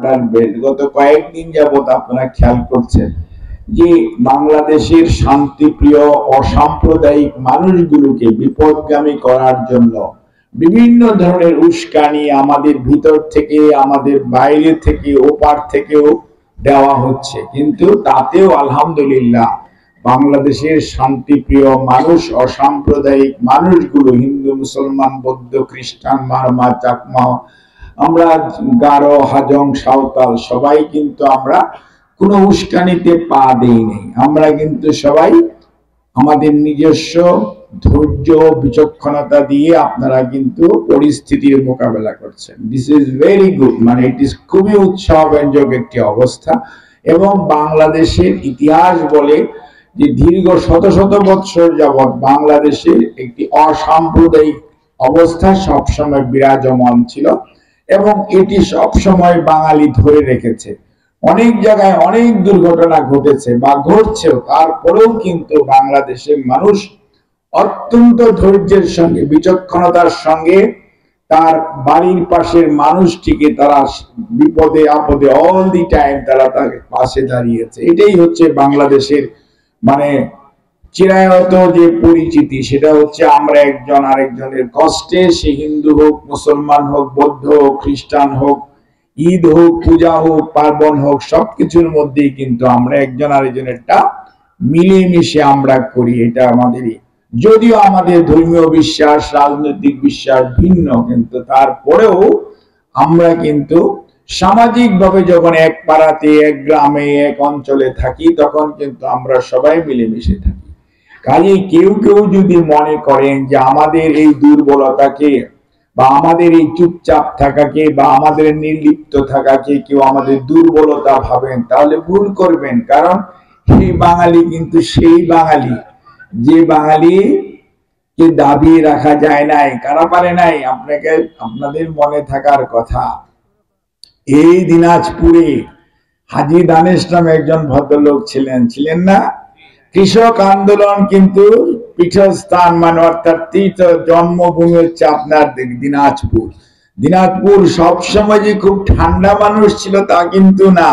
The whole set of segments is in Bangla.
রাখবেন। গত কয়েকদিন যাবত আপনারা খেয়াল করছেন যে বাংলাদেশের শান্তিপ্রিয় অসাম্প্রদায়িক মানুষগুলোকে বিপদগামী করার জন্য বিভিন্ন ধরনের উস্কানি আমাদের ভিতর থেকে, আমাদের বাইরে থেকে, ওপার থেকেও দেওয়া হচ্ছে। কিন্তু তাতেও আলহামদুলিল্লাহ বাংলাদেশের শান্তিপ্রিয় মানুষ, অসাম্প্রদায়িক মানুষগুলো, হিন্দু, মুসলমান, বৌদ্ধ, খ্রিস্টান, মারমা, চাকমা, আমরা গারো, হাজং, সাঁওতাল সবাই কিন্তু আমরা কোনো উস্কানিতে পা দেই নেই। আমরা কিন্তু সবাই আমাদের নিজস্ব ধৈর্য, বিচক্ষণতা দিয়ে আপনারা কিন্তু পরিস্থিতির মোকাবেলা করছেন। দিস ইজ ভেরি গুড, মানে ইট ইজ খুবই উৎসাহব্যঞ্জক একটি অবস্থা। এবং বাংলাদেশের ইতিহাস বলে যে দীর্ঘ শত শত বৎসর যাবৎ বাংলাদেশে একটি অসাম্প্রদায়িক অবস্থা সবসময় বিরাজমান ছিল এবং এটি সবসময় বাঙালি ধরে রেখেছে। অনেক জায়গায় অনেক দুর্ঘটনা ঘটেছে বা ঘটছেও, তারপরেও কিন্তু বাংলাদেশের মানুষ অত্যন্ত ধৈর্যের সঙ্গে, বিচক্ষণতার সঙ্গে তার বাড়ির পাশের মানুষটিকে তারা বিপদে আপদে অল দি টাইম তারা তার পাশে দাঁড়িয়েছে। এটাই হচ্ছে বাংলাদেশের মানে চিরায়ত যে পরিচিতি, সেটা হচ্ছে আমরা একজন আরেকজনের কষ্টে, সে হিন্দু হোক, মুসলমান হোক, বৌদ্ধ হোক, খ্রিস্টান হোক, ঈদ হোক, পূজা হোক, পার্বণ হোক, সবকিছুর মধ্যেই কিন্তু আমরা একজন আরেকজনেরটা মিলেমিশে আমরা করি। এটা আমাদেরই, যদিও আমাদের ধর্মীয় বিশ্বাস, রাজনৈতিক বিশ্বাস ভিন্ন, কিন্তু তারপরেও আমরা কিন্তু সামাজিক ভাবে যখন এক পাড়াতে, এক গ্রামে, এক অঞ্চলে থাকি, তখন কিন্তু আমরা সবাই মিলেমিশে থাকি। কাজে কেউ কেউ যদি মনে করেন যে আমাদের এই দুর্বলতাকে বা আমাদের এই চুপচাপ থাকাকে বা আমাদের নির্লিপ্ত থাকাকে কেউ আমাদের দুর্বলতা ভাবেন, তাহলে ভুল করবেন। কারণ সেই বাঙালি কিন্তু সেই বাঙালি যে বাঙালি কে দাবিয়ে রাখা যায় নাই। কারা পারে নাই? আপনাকে, আপনাদের মনে থাকার কথা, এই দিনাজপুরে হাজী দানেশ নামে একজন ভদ্রলোক ছিলেন না? কৃষক আন্দোলন কিন্তু পীঠস্থান, মানে অর্থাৎ তীর্থ জন্মভূমি হচ্ছে আপনার দিনাজপুর। দিনাজপুর সবসময় যে খুব ঠান্ডা মানুষ ছিল তা কিন্তু না,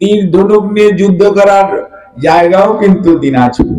তীর ধনুক নিয়ে যুদ্ধ করার জায়গাও কিন্তু দিনাজপুর।